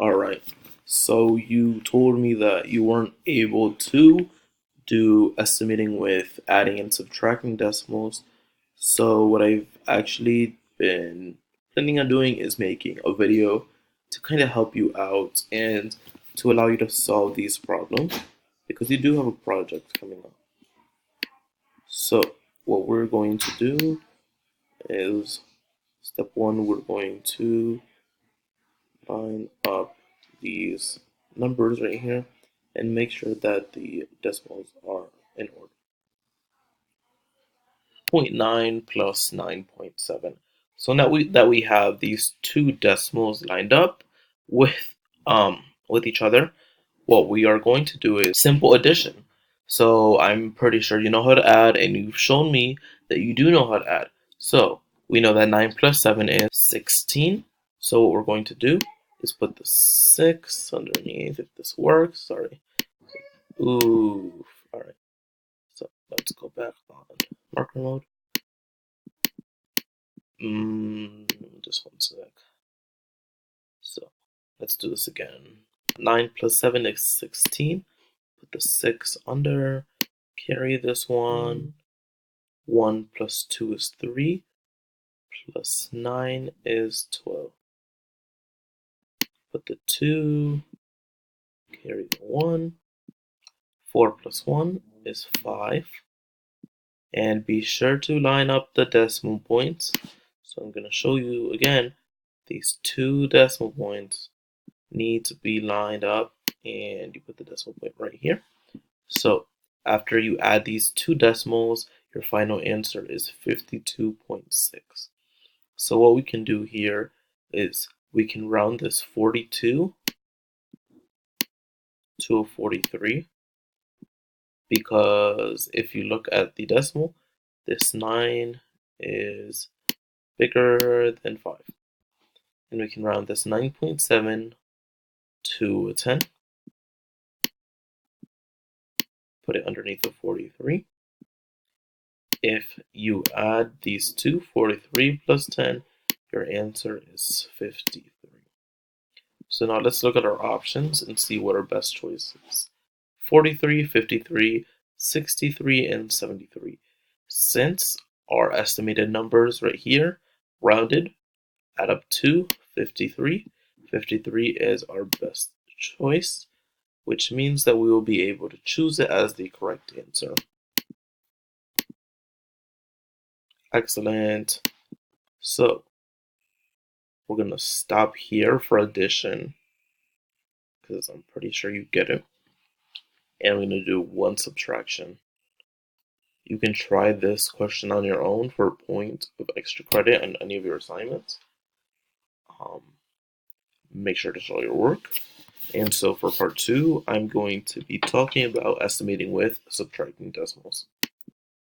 All right. So you told me that you weren't able to do estimating with adding and subtracting decimals. So what I've actually been planning on doing is making a video to kind of help you out and to allow you to solve these problems because you do have a project coming up. So what we're going to do is step one, we're going to line up these numbers right here and make sure that the decimals are in order. 0.9 plus 9.7. So now we have these two decimals lined up with each other, what we are going to do is simple addition. So I'm pretty sure you know how to add, and you've shown me that you do know how to add. So we know that 9 plus 7 is 16. So what we're going to do is put the 6 underneath, if this works. Sorry. Ooh. All right. So let's go back on marker mode. Just one sec. So let's do this again. 9 plus 7 is 16. Put the 6 under. Carry this one. 1 plus 2 is 3. Plus 9 is 12. Put the 2. Carry the 1. 4 plus 1 is 5. And be sure to line up the decimal points. So I'm going to show you again. These two decimal points need to be lined up, and you put the decimal point right here. So after you add these two decimals, your final answer is 52.6. So what we can do here is we can round this 42 to a 43, because if you look at the decimal, this 9 is bigger than 5. And we can round this 9.7 to a 10. Put it underneath the 43. If you add these two, 43 plus 10, your answer is 53. So now let's look at our options and see what our best choice is. 43, 53, 63, and 73. Since our estimated numbers right here, rounded, add up to 53. 53 is our best choice, which means that we will be able to choose it as the correct answer. Excellent. So we're going to stop here for addition because I'm pretty sure you get it. And we're going to do one subtraction. You can try this question on your own for a point of extra credit on any of your assignments. Make sure to show your work. And so for part 2, I'm going to be talking about estimating with subtracting decimals.